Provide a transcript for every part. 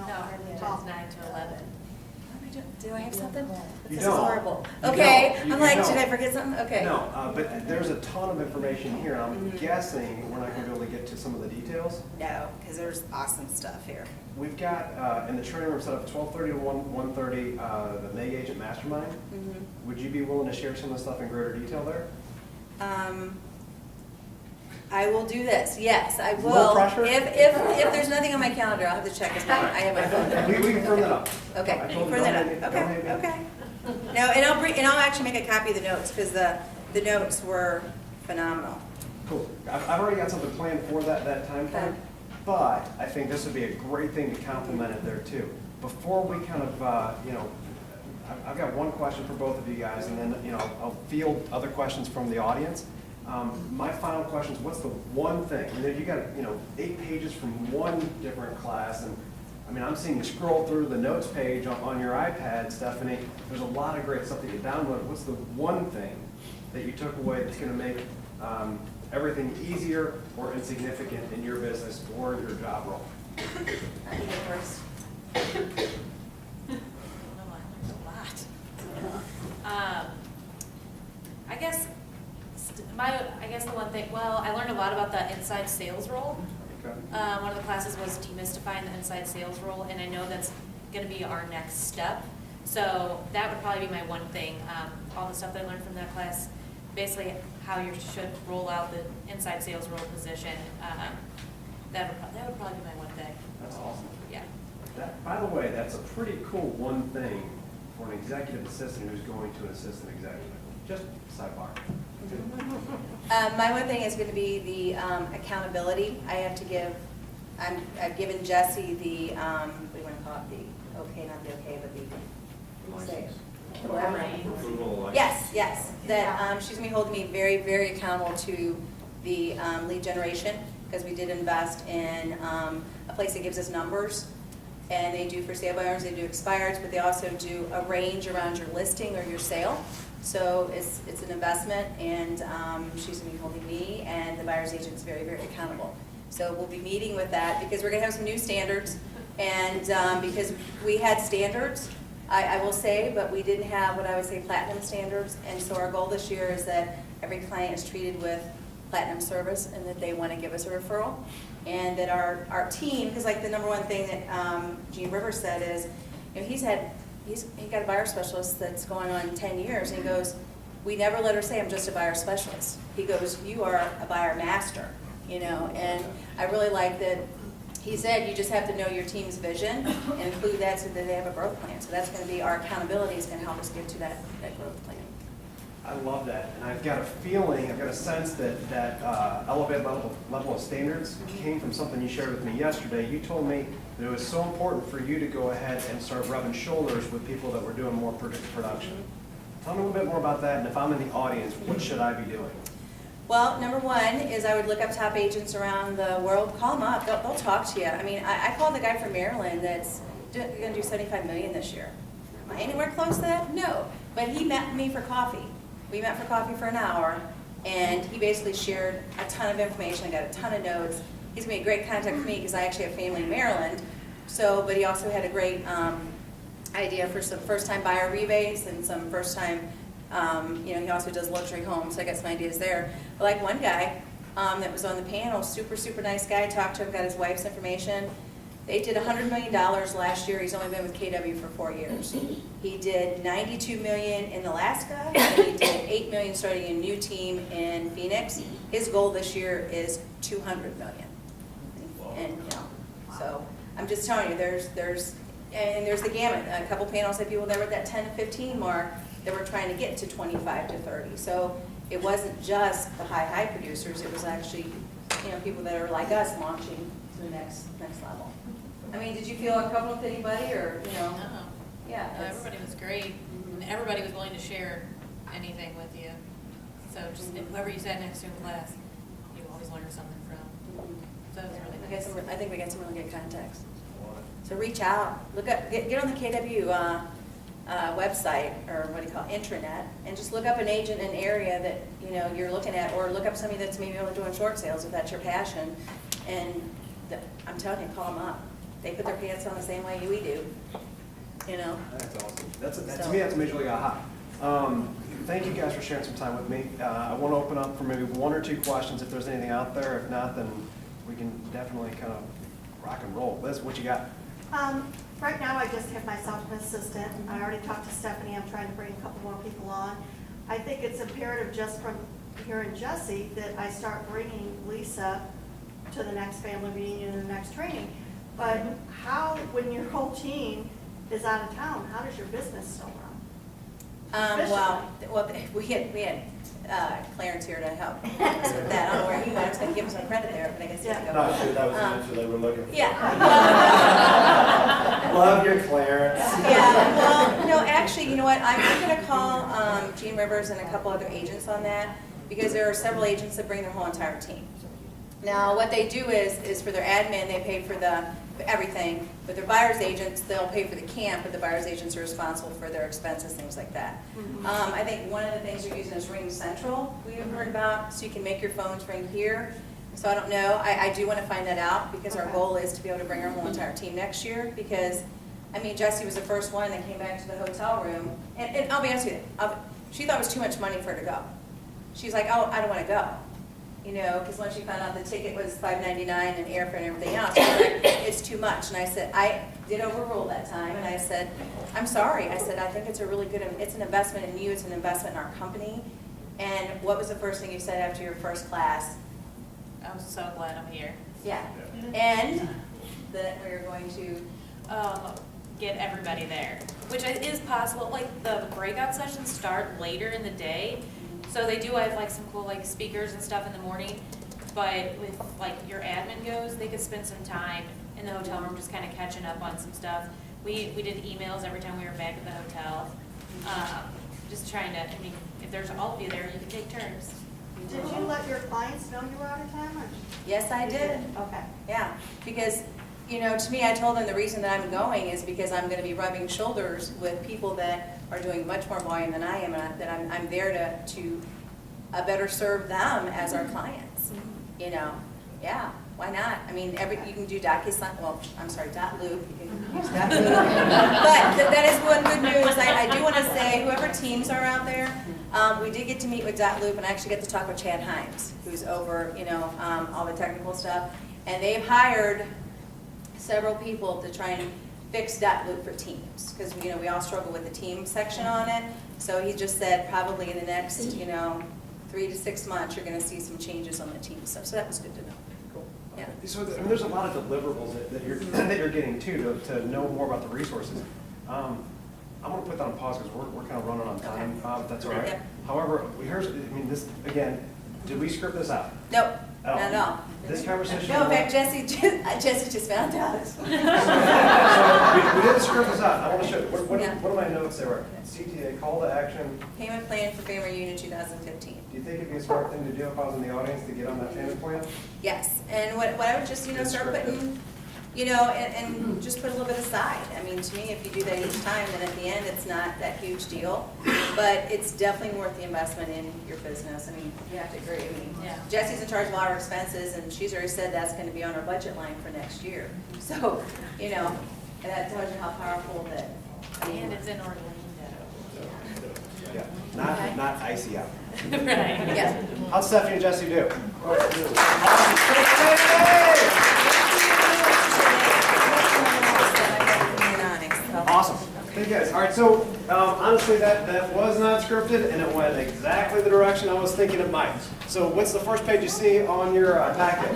No, it's 9 to 11. Do I have something? You This don't. is horrible. You Okay, don't. I'm You like, don't. should I forget something? Okay. No, but there's a ton of information here, and I'm guessing we're not going to be able to get to some of the details. No, because there's awesome stuff here. We've got, in the training room set up 12:30 to 1:30, the Meg Agent Mastermind. Would you be willing to share some of the stuff in greater detail there? I will do this, yes, I will. No pressure? If there's nothing on my calendar, I'll have to check, because I have my phone. We can firm that up. Okay, I you told firm that don't up, hate me. okay, okay. No, and I'll actually make a copy of the notes, because the notes were phenomenal. Cool. I've already got something planned for that time frame, Okay. but I think this would be a great thing to complement it there too. Before we kind of, I've got one question for both of you guys, and then, I'll field other questions from the audience. My final question is, what's the one thing? I mean, you got, 8 pages from one different class, and I mean, I'm seeing you scroll through the notes page on your iPad, Stephanie. There's a lot of great stuff that you downloaded. What's the one thing that you took away that's going to make everything easier or insignificant in your business or your job role? I can go first. I don't know, I learned a lot. I guess the one thing, well, I learned a lot about the inside sales role. Okay. One of the classes was demystifying the inside sales role, and I know that's gonna be our next step. So that would probably be my one thing. All the stuff that I learned from that class, basically how you should roll out the inside sales role position. That would probably be my one thing. That's awesome. Yeah. By the way, that's a pretty cool one thing for an executive assistant who's going to an assistant executive. Just sidebar. My one thing is going to be the accountability. I have to give, I've given Jesse the, what do you want to call it, the okay, not the okay, but the, say it. Approval. Yes, that she's going to be holding me very, very accountable to the lead generation, because we did invest in a place that gives us numbers, and they do for sale by owners, they do expireds, but they also do a range around your listing or your sale. So it's an investment, and she's going to be holding me and the buyer's agents very, very accountable. So we'll be meeting with that, because we're going to have some new standards, and because we had standards, I will say, but we didn't have what I would say platinum standards, and so our goal this year is that every client is treated with platinum service, and that they want to give us a referral, and that our team, because like the number one thing that Gene Rivers said is, he got a buyer specialist that's going on 10 years, and he goes, we never let her say, I'm just a buyer specialist. He goes, you are a buyer master, and I really like that he said you just have to know your team's vision and include that so that they have a growth plan. So that's going to be our accountability, is going to help us get to that growth plan. I love that, and I've got a feeling, I've got a sense that elevated level of standards came from something you shared with me yesterday. You told me that it was so important for you to go ahead and start rubbing shoulders with people that were doing more production. Tell me a little bit more about that, and if I'm in the audience, what should I be doing? Well, number one is I would look up top agents around the world, call them up, they'll talk to you. I mean, I called the guy from Maryland that's going to do $75 million this year. Am I anywhere close to that? No, but he met me for coffee. We met for coffee for an hour, and he basically shared a ton of information. I got a ton of notes. He's going to be a great contact for me, because I actually have family in Maryland. But he also had a great idea for some first-time buyer rebates and some first-time, he also does luxury homes, so I got some ideas there. But like one guy that was on the panel, super, super nice guy, talked to him, got his wife's information. They did $100 million last year. He's only been with KW for 4 years. He did $92 million in Alaska, and he did $8 million starting a new team in Phoenix. His goal this year is $200 million. And so I'm just telling you, there's the gamut. A couple panels had people that were at that 10 to 15 mark that were trying to get to 25 to 30. So it wasn't just the high producers. It was actually people that are like us launching to the next level. I mean, did you feel uncomfortable with anybody, or No. Yeah. No, everybody was great, and everybody was willing to share anything with you. So just whoever you sat next to in class, you always learn something from. So it was really nice. I think we got some really good contacts. So reach out, look up, get on the KW website, or what do you call it, intranet, and just look up an agent in an area that you're looking at, or look up somebody that's maybe only doing short sales if that's your passion. And I'm telling you, call them up. they put their pants on the same way we do, you know? That's awesome. To So- me, that's a major league aha. Thank you guys for sharing some time with me. I want to open up for maybe one or two questions if there's anything out there. If not, then we can definitely kind of rock and roll. Liz, what you got? Right now, I just have myself an assistant. I already talked to Stephanie. I'm trying to bring a couple more people on. I think it's imperative just from hearing Jesse that I start bringing Lisa to the next family reunion and the next training. But how, when your whole team is out of town, how does your business still run? Well, we had Clarence here to help us with that. I don't know where he went. I was going to give him some credit there, but I guess he had to go. Not sure that was the answer they were looking for. Yeah. Love your Clarence. Yeah, well, no, actually, you know what, I'm gonna call Gene Rivers and a couple other agents on that, because there are several agents that bring their whole entire team. Now, what they do is for their admin, they pay for everything, but their buyer's agents, they'll pay for the camp, but the buyer's agents are responsible for their expenses, things like that. I think one of the things you're using is Ring Central, we have heard about, so you can make your phones ring here. So I don't know, I do want to find that out, because our goal is to be able to bring our whole entire team next year, because, I mean, Jessie was the first one that came back to the hotel room, and I'll be honest with you, she thought it was too much money for her to go. She's like, oh, I don't want to go, you know, because once she found out the ticket was $5.99 and airfare and everything else, she was like, it's too much. And I said, I did overrule that time, and I said, I'm sorry. I said, I think it's a really good, it's an investment in you, it's an investment in our company. And what was the first thing you said after your first class? I'm so glad I'm here. Yeah. And that we're going to, Get everybody there, which is possible. Like the breakout sessions start later in the day, so they do have like some cool like speakers and stuff in the morning. But with like your admin goes, they could spend some time in the hotel room just kind of catching up on some stuff. We did emails every time we were back at the hotel, just trying to. I mean, if there's all of you there, you can take turns. Did you let your clients know you were out of town? Or? yes, I did. Okay. Yeah, because, you know, to me, I told them the reason that I'm going is because I'm going to be rubbing shoulders with people that are doing much more volume than I am, and that I'm there to better serve them as our clients. You know, yeah, why not? I mean, you can do DocuSign. Well, I'm sorry, .loop. You can use .loop. But that is one good news. I do want to say, whoever teams are out there, we did get to meet with .loop, and I actually get to talk with Chad Himes, who's over, you know, all the technical stuff, and they've hired several people to try and fix .loop for teams, because, you know, we all struggle with the team section on it. So he just said probably in the next, you know, 3 to 6 months, you're going to see some changes on the team stuff. So that was good to know. Cool. Yeah. So I mean, there's a lot of deliverables that you're getting too to know more about the resources. I'm going to put that on pause because we're kind of running on time, if that's all right. Yep. However, this, again, did we script this out? Nope, At all? not at all. This conversation? No, in fact, Jesse just found out. So we didn't script this out. I want to show you. What Yeah. are my notes there? Were CTA, call to action. Payment plan for family reunion 2015. Do you think it'd be a smart thing to do if I was in the audience to get on that payment plan? Yes, and what I would just, you know, start putting, you know, and just put a little bit aside. I mean, to me, if you do that each time, then at the end, it's not that huge deal. But it's definitely worth the investment in your business. I mean, you have to agree. I mean, Yeah. Jesse's in charge of all our expenses, and she's already said that's going to be on our budget line for next year. So, you know, and that tells you how powerful that. And it's in Orlando. Yeah, Okay. not icy out. Right. Yeah. How's Stephanie and Jesse do? Awesome. Thank you guys. All right, so honestly, that was not scripted, and it went exactly the direction I was thinking it might. So what's the first page you see on your packet?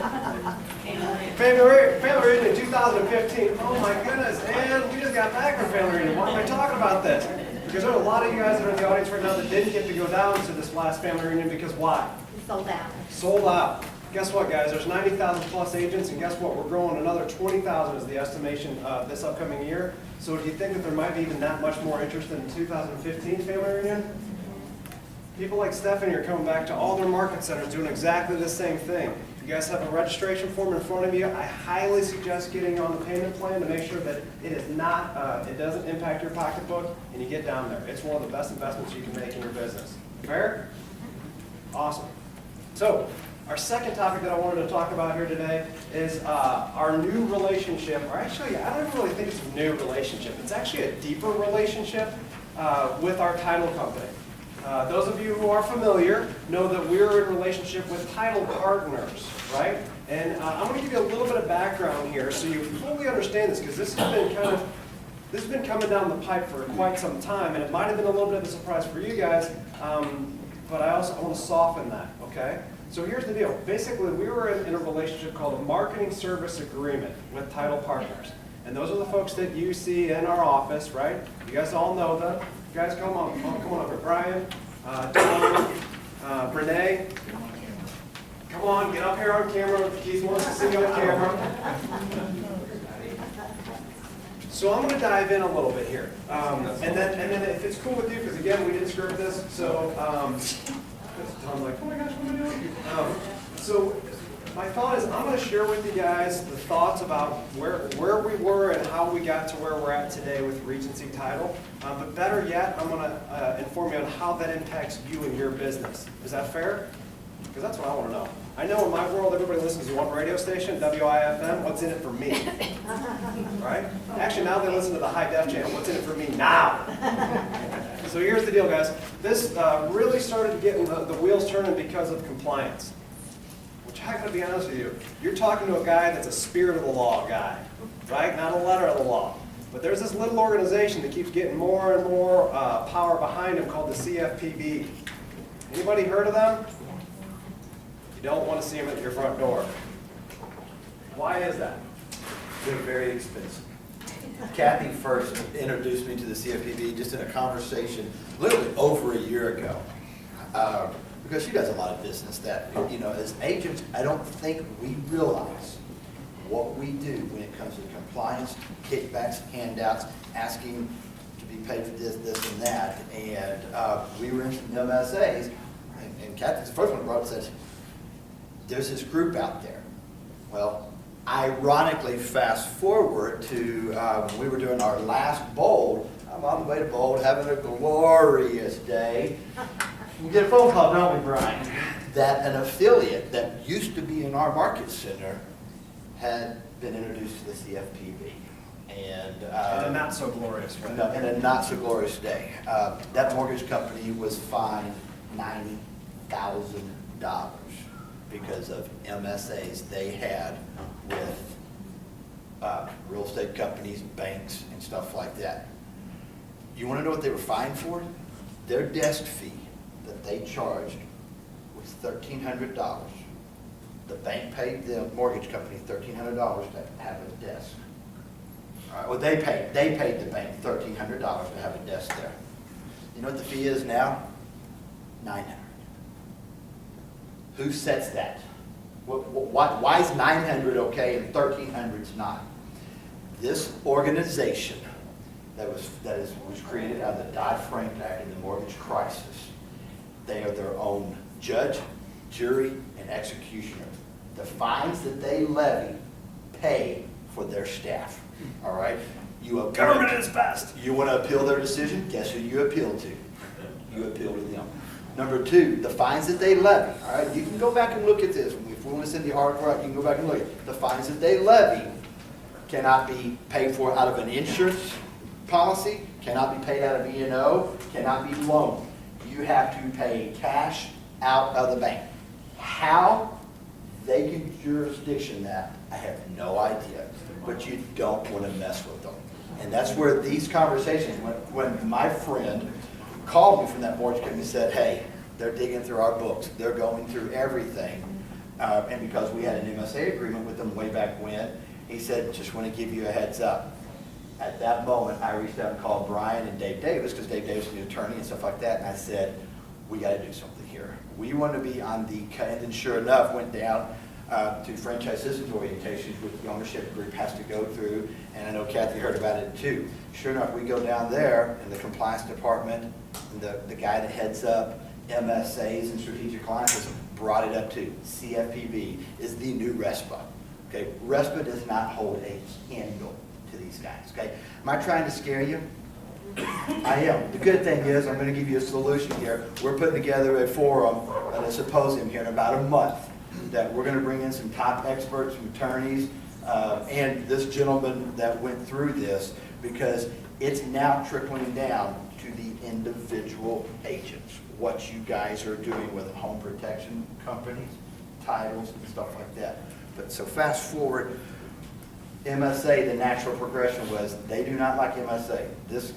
Family reunion 2015. Oh my goodness, and we just got back from family reunion. Why am I talking about this? Because there are a lot of you guys that are in the audience right now that didn't get to go down to this last family reunion because why? Sold out. Sold out. Guess what, guys? There's 90,000 plus agents, and guess what? We're growing another 20,000 is the estimation this upcoming year. So do you think that there might be even that much more interest in the 2015 family reunion? People like Stephanie are coming back to all their market centers doing exactly the same thing. You guys have a registration form in front of you. I highly suggest getting on the payment plan to make sure that it is not, it doesn't impact your pocketbook, and you get down there. It's one of the best investments you can make in your business. Fair? Awesome. So, Our second topic that I wanted to talk about here today is our new relationship, or actually, I don't even really think it's a new relationship. It's actually a deeper relationship with our title company. Those of you who are familiar know that we're in relationship with title partners, right? And I'm going to give you a little bit of background here so you fully understand this, because this has been coming down the pipe for quite some time, and it might have been a little bit of a surprise for you guys, but I want to soften that, okay? So here's the deal. Basically, we were in a relationship called a marketing service agreement with title partners. And those are the folks that you see in our office, right? You guys all know them. You guys come on over. Brian, Tom, Renee. Come on, get up here on camera. Keith wants to see you on camera. So I'm going to dive in a little bit here. And then if it's cool with you, because again, we didn't script this, so Tom's like, oh my gosh, what am I doing? So my thought is I'm going to share with you guys the thoughts about where we were and how we got to where we're at today with Regency Title. But better yet, I'm going to inform you on how that impacts you and your business. Is that fair? Because that's what I want to know. I know in my world, everybody listens to one radio station, WIFM. What's in it for me? Right? Actually, now they listen to the high def channel. What's in it for me now? So here's the deal, guys. This really started getting the wheels turning because of compliance. Which I gotta be honest with you, you're talking to a guy that's a spirit of the law guy, right? Not a letter of the law. But there's this little organization that keeps getting more and more power behind him called the CFPB. Anybody heard of them? You don't want to see them at your front door. Why is that? They're very expensive. Kathy first introduced me to the CFPB just in a conversation literally over a year ago. Because she does a lot of business that, you know, as agents, I don't think we realize what we do when it comes to compliance, kickbacks, handouts, asking to be paid for this, this, and that. And we were in MSAs, and Kathy's the first one brought it and said, there's this group out there. Well, ironically, fast forward to when we were doing our last bowl. I'm on the way to bowl, having a glorious day. We get a phone call, don't we, Brian? That an affiliate that used to be in our market center had been introduced to the CFPB. And a not so glorious, right? No, and a not so glorious day. That mortgage company was fined $90,000 because of MSAs they had with real estate companies, banks, and stuff like that. You want to know what they were fined for? Their desk fee that they charged was $1,300. The bank paid the mortgage company $1,300 to have a desk. Well, they paid the bank $1,300 to have a desk there. You know what the fee is now? $900. Who sets that? Why is $900 okay and $1,300 is not? This organization that was created out of the Dodd-Frank Act in the mortgage crisis, they are their own judge, jury, and executioner. The fines that they levy pay for their staff. All right? Government is best. You want to appeal their decision? Guess who you appeal to? You appeal to them. Number two, the fines that they levy. All right? You can go back and look at this. If we want to send the article out, you can go back and look at it. The fines that they levy cannot be paid for out of an insurance policy, cannot be paid out of E&O, cannot be loaned. You have to pay cash out of the bank. How they can jurisdiction that, I have no idea. But you don't want to mess with them. And that's where these conversations, when my friend called me from that mortgage company and said, hey, they're digging through our books, they're going through everything. And because we had an MSA agreement with them way back when, he said, just want to give you a heads up. At that moment, I reached out and called Brian and Dave Davis, because Dave Davis is the attorney and stuff like that, and I said, we got to do something here. We want to be on the, and then sure enough, went down to franchise systems orientations, which the ownership group has to go through, and I know Kathy heard about it too. Sure enough, we go down there, and the compliance department, and the guy that heads up MSAs and strategic alliances brought it up to CFPB is the new RESPA. Okay, RESPA does not hold a candle to these guys. Okay, am I trying to scare you? I am. The good thing is I'm going to give you a solution here. We're putting together a forum, a symposium here in about a month. that we're gonna bring in some top experts, some attorneys, and this gentleman that went through this, because it's now trickling down to the individual agents, what you guys are doing with home protection companies, titles and stuff like that. But so fast forward, MSA, the natural progression was, they do not like MSA. This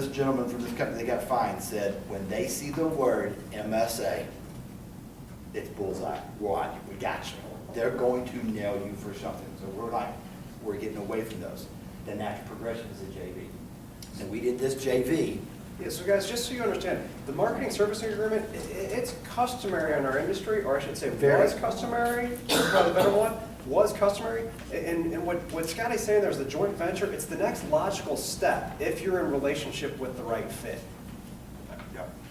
gentleman from this company that got fined said, when they see the word MSA, it's bullseye. What? We got you. They're going to nail you for something. So we're getting away from those. The natural progression is a JV. And we did this JV. Yeah, so guys, just so you understand, the marketing servicing agreement, it's customary in our industry, or I should say was customary, probably the better one, was customary. And what Scotty's saying there is the joint venture, it's the next logical step if you're in relationship with the right fit.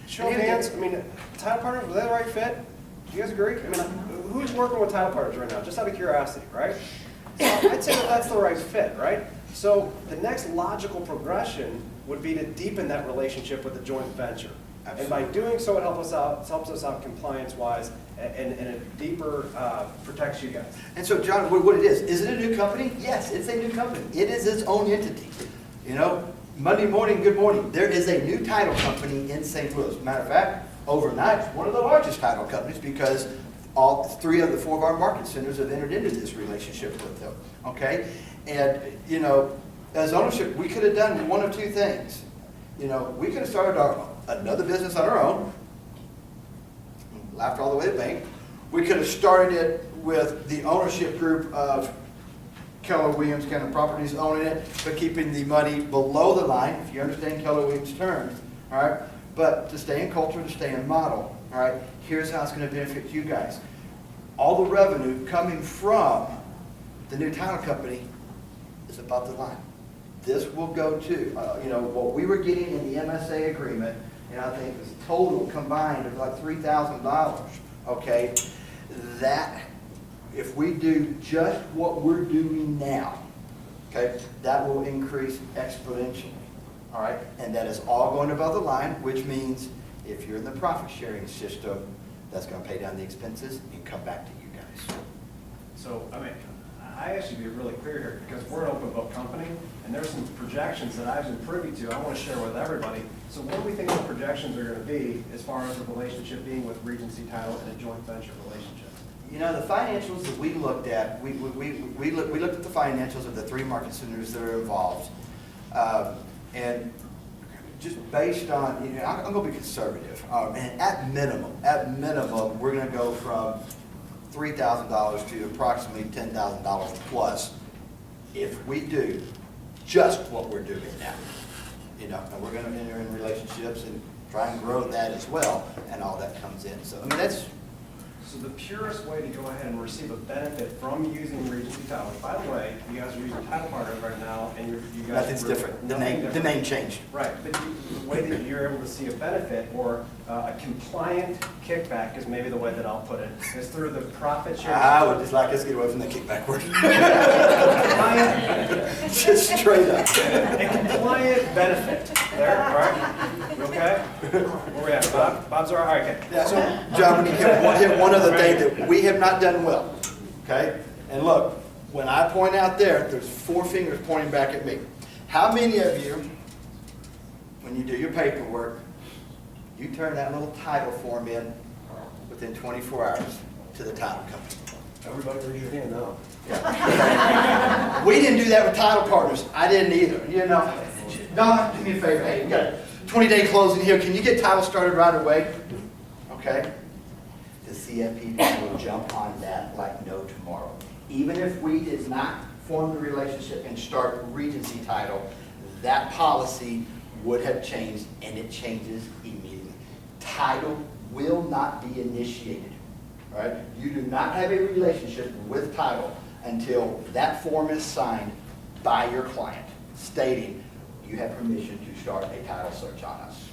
Show of hands, I mean, title partners, were they the right fit? Do you guys agree? I mean, who's working with title partners right now? Just out of curiosity, right? So I'd say that that's the right fit, right? So the next logical progression would be to deepen that relationship with the joint venture. And by doing so, it helps us out compliance-wise, and it deeper protects you guys. And so, John, what it is it a new company? Yes, it's a new company. It is its own entity. You know, Monday morning, good morning. There is a new title company in St. Louis. Matter of fact, overnight, one of the largest title companies, because all 3 of the 4 of our market centers have entered into this relationship with them. Okay? And, you know, as ownership, we could have done one of 2 things. You know, we could have started another business on our own, laughed all the way to the bank. We could have started it with the ownership group of Keller Williams kind of properties owning it, but keeping the money below the line, if you understand Keller Williams' terms, all right? But to stay in culture, to stay in model, all right? Here's how it's going to benefit you guys. All the revenue coming from the new title company is above the line. This will go to, you know, what we were getting in the MSA agreement, and I think this total combined of like $3,000, okay? That, if we do just what we're doing now, okay, that will increase exponentially, all right? And that is all going above the line, which means if you're in the profit sharing system, that's going to pay down the expenses and come back to you guys. So, I mean, I actually be really clear here, because we're an open book company, and there's some projections that I've been privy to I want to share with everybody. So what do we think the projections are going to be as far as the relationship being with Regency Title and a joint venture relationship? You know, the financials that we looked at, we looked at the financials of the 3 market centers that are involved. And just based on, you know, I'm going to be conservative. And at minimum, we're going to go from $3,000 to approximately $10,000 plus if we do just what we're doing now. You know, and we're going to enter in relationships and try and grow that as well, and all that comes in. So, I mean, that's... So the purest way to go ahead and receive a benefit from using Regency Title, by the way, you guys are using title partners right now, and you guys... Nothing's different. The name changed. Right, but the way that you're able to see a benefit or a compliant kickback is maybe the way that I'll put it, is through the profit share. I would just like us to get away from the kickback word. Just straight up. A compliant benefit. There, all right? You okay? Where we at? Bob? Bob's all right? Okay. Yeah, so, John, we need to hit one other thing that we have not done well, okay? And look, when I point out there's 4 fingers pointing back at me. How many of you, when you do your paperwork, you turn that little title form in within 24 hours to the title company? Everybody raise your hand now. Yeah. We didn't do that with title partners. I didn't either. You know, Don, do me a favor. Hey, we got a 20-day closing here. Can you get title started right away? Okay. The CFP will jump on that like no tomorrow. Even if we did not form the relationship and start Regency Title, that policy would have changed, and it changes immediately. Title will not be initiated. All right? You do not have a relationship with title until that form is signed by your client stating you have permission to start a title search on us.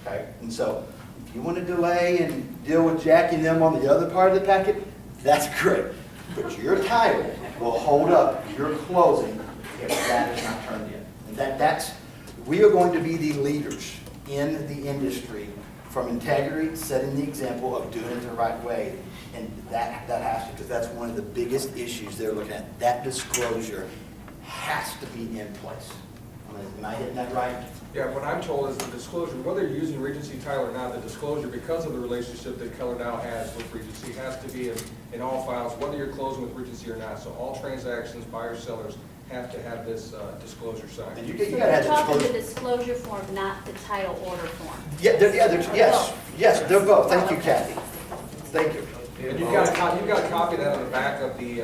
Okay? And so if you want to delay and deal with Jackie and them on the other part of the packet, that's great. But your title will hold up your closing if that is not turned in. And we are going to be the leaders in the industry from integrity, setting the example of doing it the right way. And that has to, because that's one of the biggest issues they're looking at. That disclosure has to be in place. Am I hitting that right? Yeah, what I'm told is the disclosure, whether you're using Regency Title or not, the disclosure, because of the relationship that Keller now has with Regency, has to be in all files, whether you're closing with Regency or not. So all transactions, buyers, sellers, have to have this disclosure signed. And you So gotta you're have talking the disclosure. disclosure form, not the title order form? Yeah, yes, they're both. Thank you, Kathy. Thank you. And you've got a copy of that on the back of the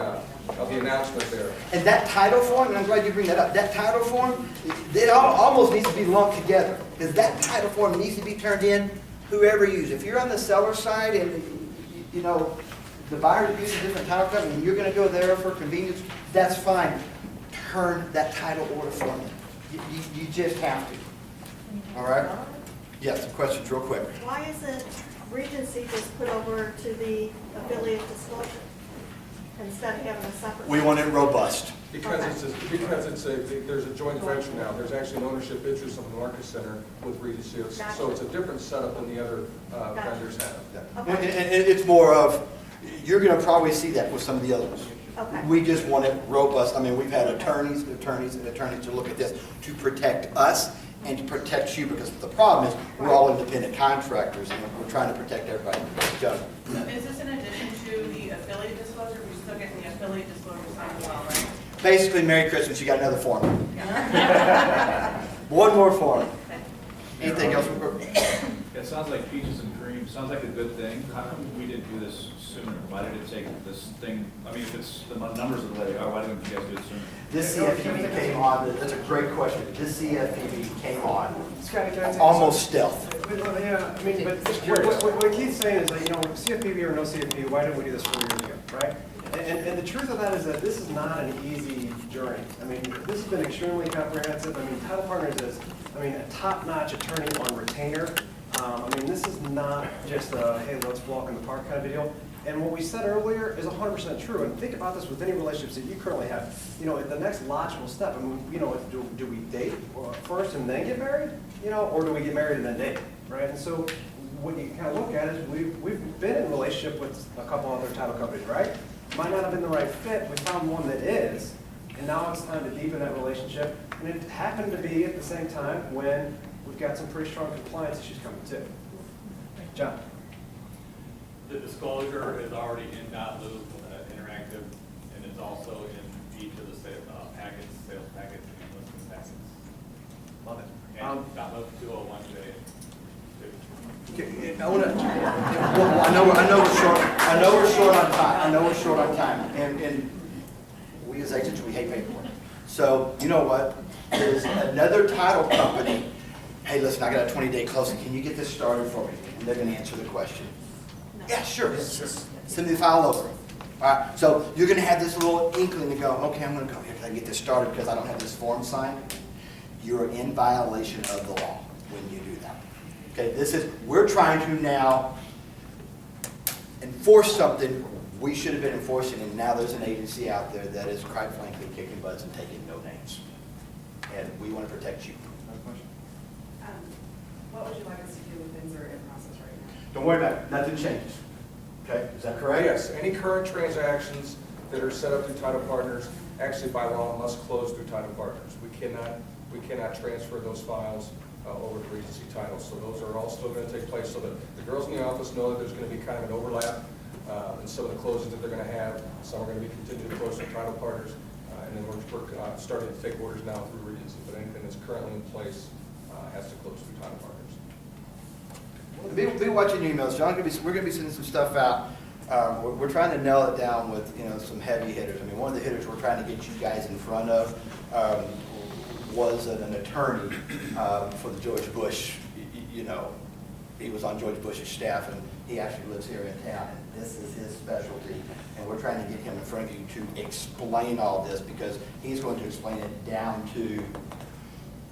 announcement there. And that title form, and I'm glad you bring that up, that title form, it almost needs to be lumped together, because that title form needs to be turned in whoever you use. If you're on the seller side and, you know, the buyer uses a different title company, and you're gonna go there for convenience, that's fine. Turn that title order form in. You just have to. All right? Yes, some questions real quick. Why isn't Regency just put over to the affiliate disclosure instead of having a separate? We want it robust. Because there's a joint venture now. There's actually an ownership interest of the Market Center with Regency. So it's a different setup than the other vendors have. And it's more of, you're gonna probably see that with some of the other ones. Okay. We just want it robust. I mean, we've had attorneys to look at this to protect us and to protect you, because the problem is, we're all independent contractors, and we're trying to protect everybody. Joe? Is this in addition to the affiliate disclosure? We still get the affiliate disclosure signed as well, right? Basically, Merry Christmas, you got another form. One more form. Anything else? It sounds like peaches and cream, sounds like a good thing. How come we didn't do this sooner? Why did it take this thing, I mean, if it's, the numbers are the way they are, why didn't you guys do it sooner? This CFPB came on, that's a great question. This CFPB came on Scott, can I take almost stealth. Yeah, I mean, but what Keith's saying is that, you know, CFPB or no CFPB, why didn't we do this 4 years ago, right? And the truth of that is that this is not an easy journey. I mean, this has been extremely comprehensive. I mean, Title Partners is, I mean, a top-notch attorney on retainer. I mean, this is not just a, hey, let's walk in the park kind of deal. And what we said earlier is 100% true. And think about this with any relationships that you currently have. You know, the next logical step, I mean, you know, do we date first and then get married? You know, or do we get married and then date, right? And so what you kind of look at is we've been in a relationship with a couple other title companies, right? Might not have been the right fit. We found one that is. And now it's time to deepen that relationship. And it happened to be at the same time when we've got some pretty strong compliance issues coming too. John? The disclosure is already in .loop interactive, and it's also in each of the packets, sales packets, and listing packets. Love it. And .loop 201 today. I want to. Well, I know we're short. I know we're short on time. And we as agents, we hate paperwork. So you know what? There's another title company. Hey, listen, I got a 20-day closing. Can you get this started for me? And they're going to answer the question. No. Yeah, sure. Send me the file over. All right. So you're going to have this little inkling to go. Okay, I'm going to go here. Can I get this started because I don't have this form signed? You're in violation of the law when you do that. Okay, we're trying to now enforce something we should have been enforcing, and now there's an agency out there that is, quite frankly, kicking butts and taking no names. And we want to protect you. What would you like us to do with things that are in process right now? Don't worry about it. Nothing changes. Okay, is that correct? Yes, any current transactions that are set up through Title Partners, actually by law, must close through Title Partners. We cannot transfer those files over to Regency Title. So those are all still going to take place, so that the girls in the office know that there's going to be kind of an overlap in some of the closings that they're going to have. Some are going to be continued to close through Title Partners, and then we're starting to take orders now through Regency. But anything that's currently in place has to close through Title Partners. Be watching your emails, John. We're going to be sending some stuff out. We're trying to nail it down with some heavy hitters. I mean, one of the hitters we're trying to get you guys in front of was an attorney for the George Bush. He was on George Bush's staff, and he actually lives here in town. And this is his specialty, and we're trying to get him in front of you to explain all this, because he's going to explain it down to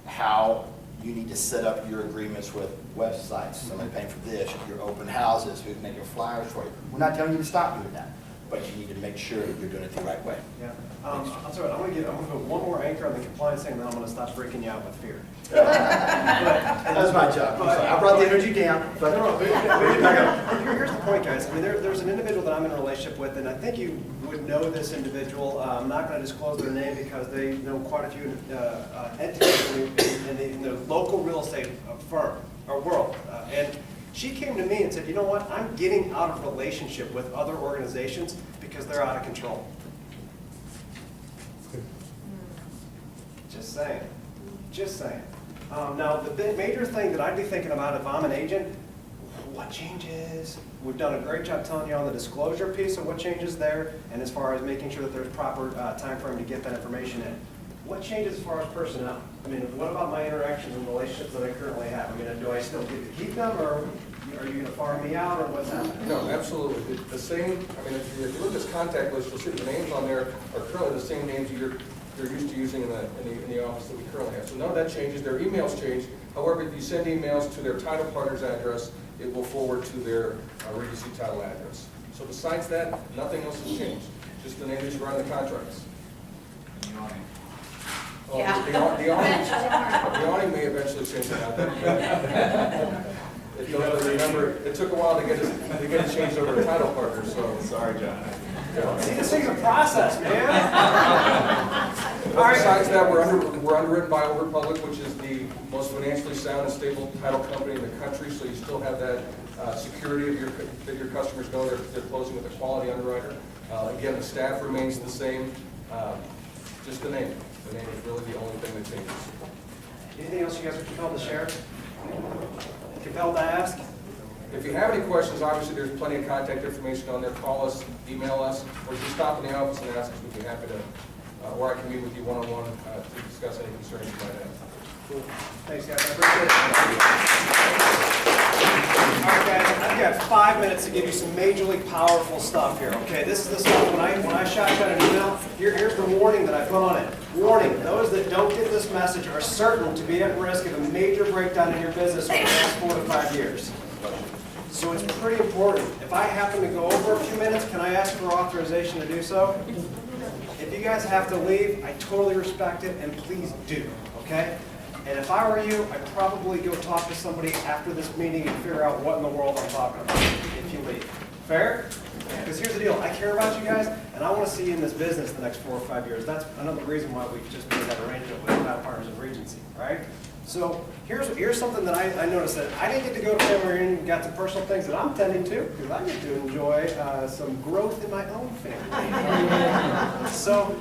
how you need to set up your agreements with websites, somebody paying for this, your open houses, who's making flyers for you. We're not telling you to stop doing that. but you need to make sure that you're doing it the right way. Yeah. I'll tell you what, I'm gonna put one more anchor on the compliance thing, and then I'm gonna stop freaking you out with fear. That's my job. I'm sorry. I brought the energy down, but. Here's the point, guys. I mean, there's an individual that I'm in a relationship with, and I think you would know this individual. I'm not gonna disclose their name because they know quite a few entities in the local real estate firm or world. And she came to me and said, you know what, I'm getting out of relationship with other organizations because they're out of control. Just saying, just saying. Now, the major thing that I'd be thinking about if I'm an agent, what changes? We've done a great job telling you on the disclosure piece of what changes there, and as far as making sure that there's proper time frame to get that information in. What changes as far as personnel? I mean, what about my interactions and relationships that I currently have? I mean, do I still get to keep them, or are you going to farm me out, or what's happening? No, absolutely. The same, I mean, if you look at this contact list, you'll see the names on there are currently the same names you're used to using in the office that we currently have. So none of that changes. Their emails change. However, if you send emails to their title partner's address, it will forward to their Regency title address. So besides that, nothing else has changed. Just the names that are on the contracts. Oh, Yeah. The awning may eventually change that. If you'll ever remember, it took a while to get it changed over to title partner, so. Sorry, John. See, this thing's a process, man. But besides that, we're underwritten by Old Republic, which is the most financially sound and stable title company in the country, so you still have that security that your customers know they're closing with a quality underwriter. Again, the staff remains the same, just the name. The name is really the only thing that changes. Anything else you guys are compelled to share? Compelled to ask? If you have any questions, obviously there's plenty of contact information on there. Call us, email us, or just stop in the office and ask us. We'd be happy to, or I can meet with you one-on-one to discuss any concerns you might have. Cool. Thanks, guys. I appreciate it. All right, guys. I've got 5 minutes to give you some majorly powerful stuff here. Okay, this is the stuff when I shot you an email. Here's the warning that I put on it. Warning: those that don't get this message are certain to be at risk of a major breakdown in your business over the next 4 to 5 years. So it's pretty important. If I happen to go over a few minutes, can I ask for authorization to do so? If you guys have to leave, I totally respect it, and please do, okay? And if I were you, I'd probably go talk to somebody after this meeting and figure out what in the world I'm talking about if you leave. Fair? Because here's the deal. I care about you guys, and I want to see you in this business the next 4 or 5 years. That's another reason why we've just made that arrangement with Title Partners of Regency, right? So here's something that I noticed that I didn't get to go to family reunion and got some personal things that I'm tending to, because I get to enjoy some growth in my own family. So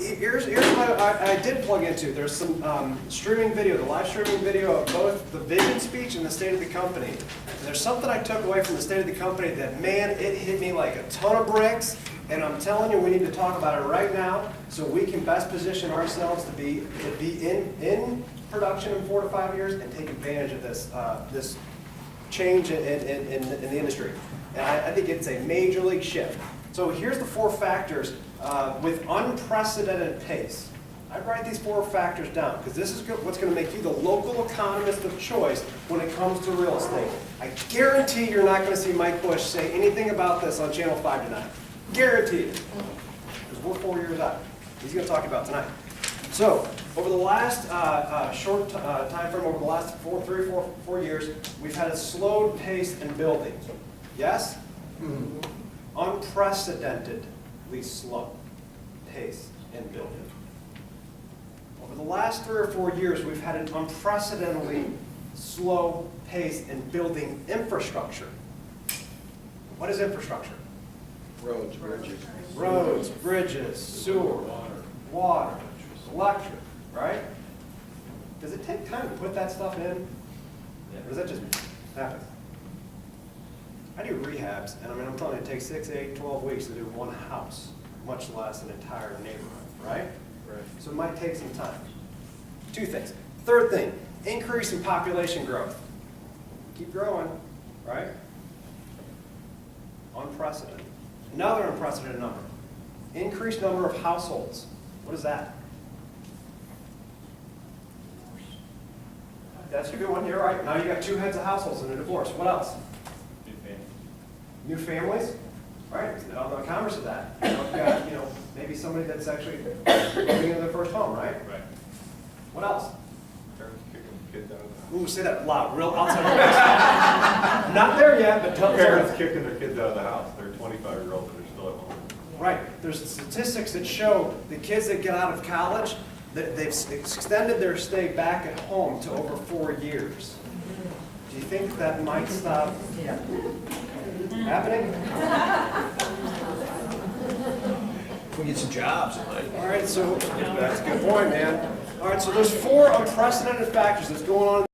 here's what I did plug into. There's some streaming video, the live streaming video of both the vision speech and the state of the company. And there's something I took away from the state of the company that, man, it hit me like a ton of bricks. And I'm telling you, we need to talk about it right now so we can best position ourselves to be in production in 4 to 5 years and take advantage of this change in the industry. And I think it's a major league shift. So here's the 4 factors with unprecedented pace. I write these 4 factors down because this is what's going to make you the local economist of choice when it comes to real estate. I guarantee you're not going to see Mike Bush say anything about this on Channel 5 tonight. Guaranteed. Because we're 4 years out. He's going to talk about tonight. So, over the last short time frame, over the last 4 years, we've had a slowed pace in building. Yes? Mm-hmm. Unprecedentedly slow pace in building. Over the last 3 or 4 years, we've had an unprecedentedly slow pace in building infrastructure. What is infrastructure? Roads, bridges. Roads, bridges, sewer, water, electric, right? Does it take time to put that stuff in? Or does that just happen? I do rehabs, and I'm telling you, it takes 6, 8, 12 weeks to do one house, much less an entire neighborhood, right? Right. So it might take some time. 2 things. Third thing, increase in population growth. Keep growing, right? Unprecedented. Another unprecedented number. Increased number of households. What is that? That's a good one. You're right. Now you got 2 heads of households in a divorce. What else? New families. New families? Right, the converse of that. You've got, maybe somebody that's actually moving into their first home, right? Right. What else? Parents kicking kids out of the house. Ooh, say that loud, real, I'll tell you. Not there yet, but tell Parents kicking their kids out of the house. They're 25-year-olds and they're still at home. Right, there's statistics that show the kids that get out of college, that they've extended their stay back at home to over 4 years. Do you think that might stop happening? If we get some jobs, it might. All right, so that's a good point, man. All right, so there's 4 unprecedented factors that's going on